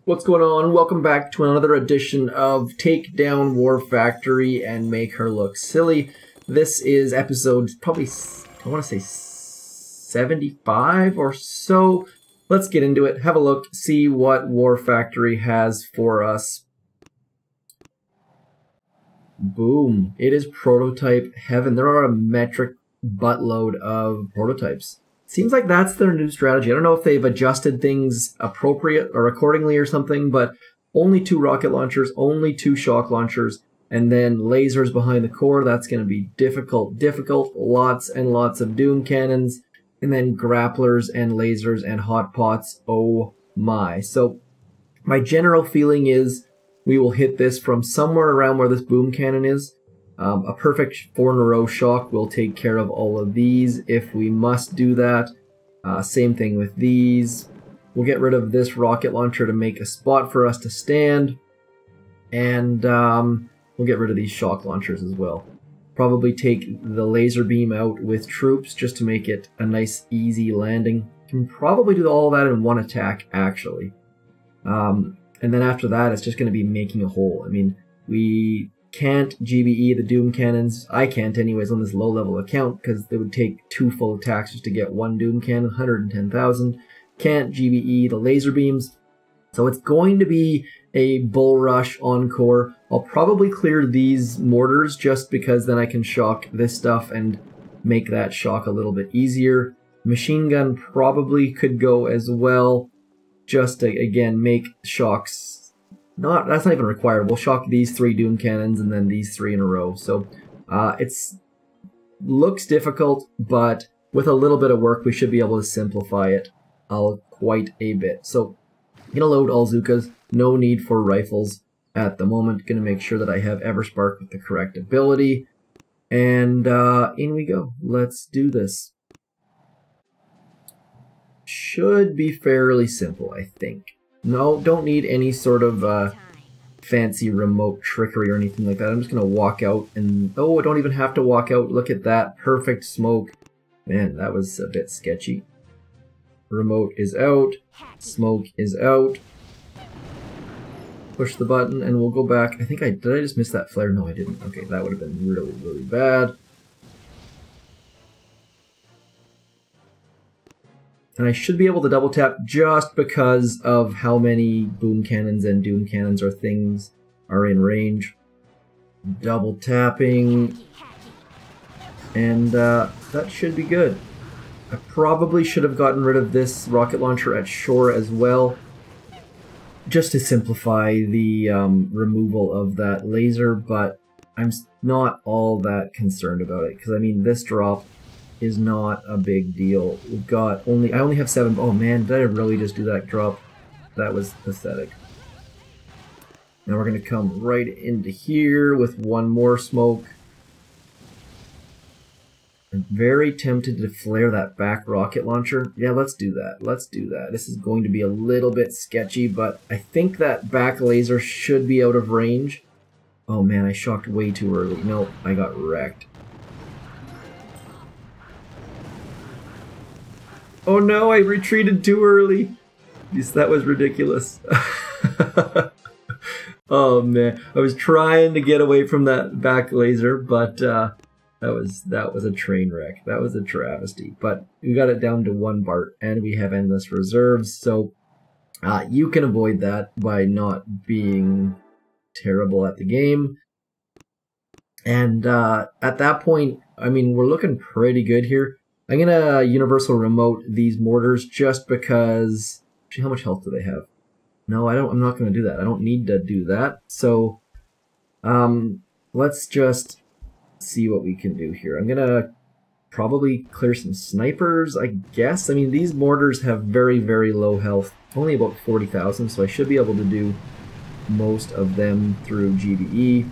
What's going on? Welcome back to another edition of Take Down War Factory and Make Her Look Silly. This is episode probably, I want to say 75 or so. Let's get into it, have a look, see what War Factory has for us. Boom. It is prototype heaven. There are a metric buttload of prototypes. Seems like that's their new strategy. I don't know if they've adjusted things appropriate or accordingly or something, but only 2 rocket launchers, only 2 shock launchers, and then lasers behind the core. That's going to be difficult. Lots and lots of doom cannons, and then grapplers and lasers and hot pots. Oh my. So my general feeling is we will hit this from somewhere around where this boom cannon is. A perfect 4 in a row shock will take care of all of these if we must do that. Same thing with these. We'll get rid of this rocket launcher to make a spot for us to stand. And we'll get rid of these shock launchers as well. Probably take the laser beam out with troops just to make it a nice easy landing. Can probably do all that in one attack actually. And then after that it's just going to be making a hole. I mean, we can't GBE the doom cannons. I can't anyways on this low level account because it would take 2 full attacks just to get 1 doom cannon, 110,000. Can't GBE the laser beams. So it's going to be a bull rush encore. I'll probably clear these mortars just because then I can shock this stuff and make that shock a little bit easier. Machine gun probably could go as well, just to again make shocks. That's not even required. We'll shock these 3 doom cannons and then these 3 in a row. So it's looks difficult, but with a little bit of work we should be able to simplify it quite a bit. So I'm gonna load all Zookas. No need for rifles at the moment. Gonna make sure that I have Everspark with the correct ability. And in we go. Let's do this. Should be fairly simple, I think. No, don't need any sort of fancy remote trickery or anything like that. I'm just going to walk out and... Oh, I don't even have to walk out. Look at that. Perfect smoke. Man, that was a bit sketchy. Remote is out. Smoke is out. Push the button and we'll go back. I think did I just miss that flare? No, I didn't. Okay, that would have been really, really bad. And I should be able to double tap just because of how many boom cannons and doom cannons or things are in range. Double tapping. And that should be good. I probably should have gotten rid of this rocket launcher at shore as well, just to simplify the removal of that laser, but I'm not all that concerned about it, because I mean this drop is not a big deal. We've got I only have 7. Oh man, did I really just do that drop? That was pathetic. Now we're going to come right into here with 1 more smoke. I'm very tempted to flare that back rocket launcher. Yeah, let's do that. Let's do that. This is going to be a little bit sketchy, but I think that back laser should be out of range. Oh man, I shocked way too early. Nope, I got wrecked. Oh no, I retreated too early. That was ridiculous. Oh man, I was trying to get away from that back laser, but that was a train wreck. That was a travesty. But we got it down to 1 BART, and we have endless reserves, so you can avoid that by not being terrible at the game. And at that point, I mean, we're looking pretty good here. I'm gonna universal remote these mortars just because... Actually, how much health do they have? No, I'm not gonna do that. I don't need to do that. So, let's just see what we can do here. I'm gonna probably clear some snipers, I guess. I mean, these mortars have very, very low health. Only about 40,000, so I should be able to do most of them through GBE.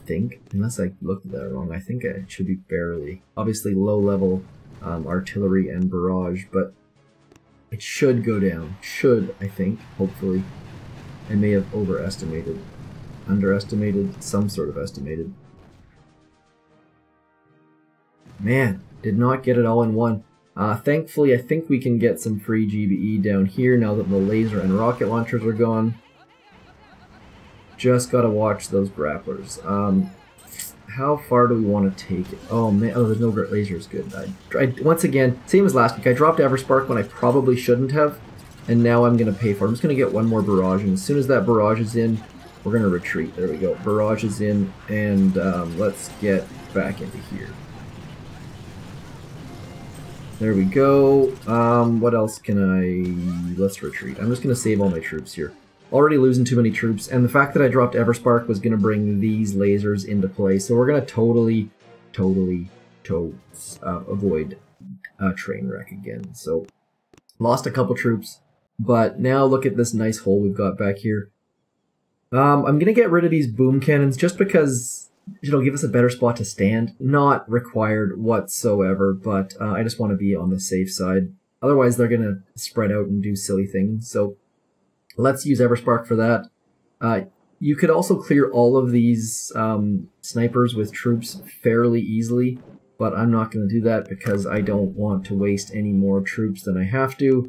Think, unless I looked at that wrong, I think it should be fairly, obviously low level artillery and barrage, but it should go down. Should, I think, hopefully. I may have overestimated, underestimated, some sort of estimated. Man, did not get it all in one. Thankfully, I think we can get some free GBE down here now that the laser and rocket launchers are gone. Just gotta watch those grapplers. How far do we want to take it? Oh man, oh, there's no laser is good. Once again, same as last week, I dropped Everspark when I probably shouldn't have, and now I'm gonna pay for it. I'm just gonna get one more barrage, and as soon as that barrage is in, we're gonna retreat. There we go. Barrage is in, and let's get back into here. There we go. What else can I... Let's retreat. I'm just going to save all my troops here. Already losing too many troops, and the fact that I dropped Everspark was going to bring these lasers into play, so we're going to totally avoid a train wreck again. So, lost a couple troops, but now look at this nice hole we've got back here. I'm going to get rid of these boom cannons just because it'll give us a better spot to stand. Not required whatsoever, but I just want to be on the safe side. Otherwise, they're going to spread out and do silly things. So let's use Everspark for that. You could also clear all of these snipers with troops fairly easily, but I'm not going to do that because I don't want to waste any more troops than I have to.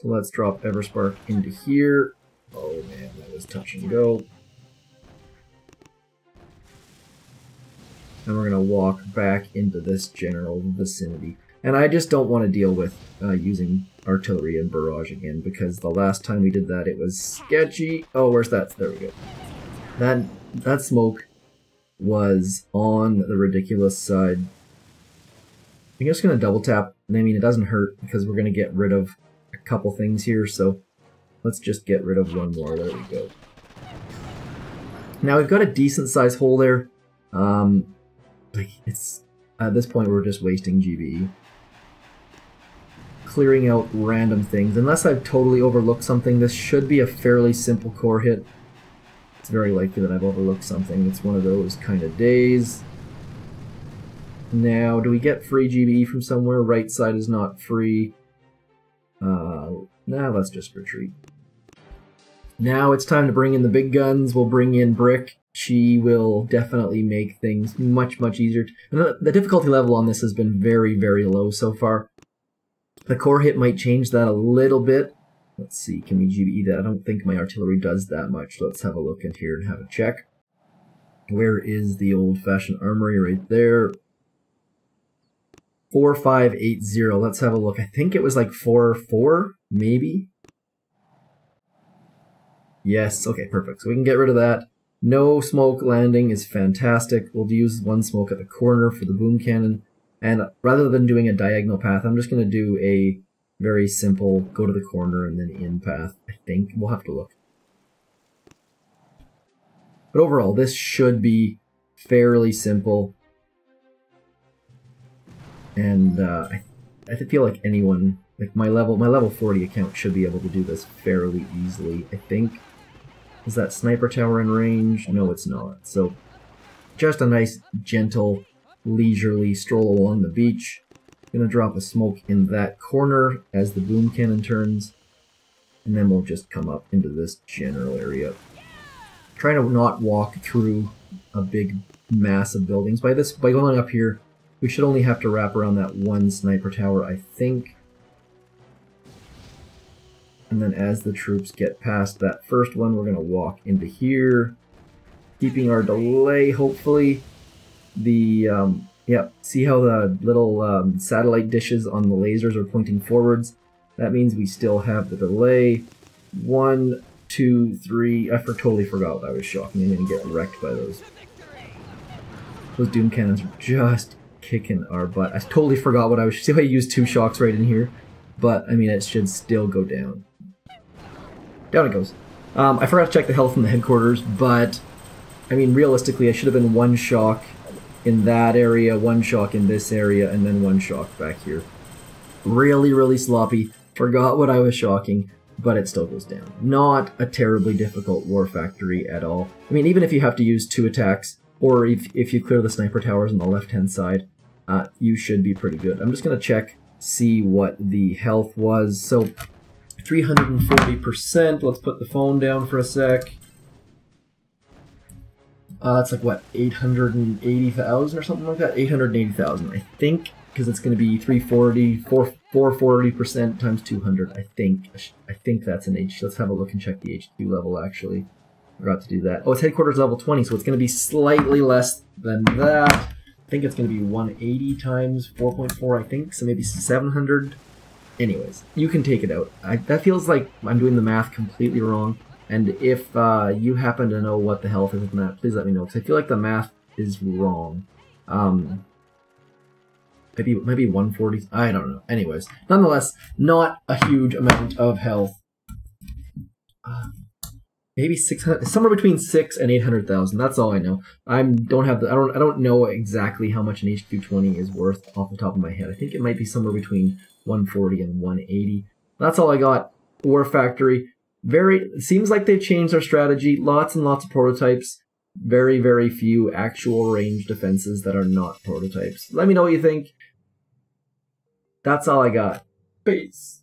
So let's drop Everspark into here. Oh man, that was touch and go. And we're going to walk back into this general vicinity. And I just don't want to deal with using artillery and barrage again, because the last time we did that, it was sketchy. Oh, where's that? There we go. That smoke was on the ridiculous side. I'm just going to double tap. I mean, it doesn't hurt because we're going to get rid of a couple things here, so let's just get rid of one more. There we go. Now we've got a decent sized hole there. It's at this point we're just wasting GBE. Clearing out random things. Unless I've totally overlooked something, this should be a fairly simple core hit. It's very likely that I've overlooked something. It's one of those kind of days. Now, do we get free GBE from somewhere? Right side is not free. Now let's just retreat. Now it's time to bring in the big guns. We'll bring in Brick. She will definitely make things much easier. And the difficulty level on this has been very low so far. The core hit might change that a little bit. Let's see, can we GBE that? I don't think my artillery does that much. Let's have a look in here and have a check. Where is the old-fashioned armory? Right there. 4580. Let's have a look. I think it was like 44, maybe? Yes, okay, perfect. So we can get rid of that. No smoke landing is fantastic. We'll use one smoke at the corner for the boom cannon. And rather than doing a diagonal path, I'm just going to do a very simple go to the corner and then in path, I think. We'll have to look. But overall, this should be fairly simple. And I feel like anyone, like my level 40 account should be able to do this fairly easily, I think. Is that sniper tower in range? No, it's not. So just a nice, gentle, leisurely stroll along the beach. Gonna drop a smoke in that corner as the boom cannon turns. And then we'll just come up into this general area. Try to not walk through a big mass of buildings. By going up here, we should only have to wrap around that one sniper tower, I think. And then as the troops get past that first one, we're going to walk into here, keeping our delay, hopefully. Yeah, see how the little satellite dishes on the lasers are pointing forwards? That means we still have the delay. 1, 2, 3. I totally forgot what I was shocking. I'm going to get wrecked by those. Those doom cannons are just kicking our butt. I totally forgot what I was... See how I used 2 shocks right in here? But, I mean, it should still go down. Down it goes. I forgot to check the health from the headquarters, but, I mean, realistically, I should have been 1 shock in that area, 1 shock in this area, and then 1 shock back here. Really sloppy. Forgot what I was shocking, but it still goes down. Not a terribly difficult war factory at all. I mean, even if you have to use 2 attacks, or if you clear the sniper towers on the left-hand side, you should be pretty good. I'm just going to check, see what the health was. So, 340%. Let's put the phone down for a sec. That's like, what, 880,000 or something like that? 880,000. I think because it's going to be 340, 440% times 200. I think that's an H. Let's have a look and check the HQ level, actually. Forgot to do that. Oh, it's headquarters level 20, so it's going to be slightly less than that. I think it's going to be 180 times 4.4, I think, so maybe 700. Anyways, you can take it out. That feels like I'm doing the math completely wrong, and if you happen to know what the health is in that, please let me know, because I feel like the math is wrong. Maybe 140. I don't know. Anyways, nonetheless, not a huge amount of health. Maybe 600, somewhere between 6 and 800,000. That's all I know. I don't know exactly how much an HQ20 is worth off the top of my head. I think it might be somewhere between 140 and 180. That's all I got. War Factory. It seems like they've changed their strategy. Lots and lots of prototypes. Very, very few actual range defenses that are not prototypes. Let me know what you think. That's all I got. Peace.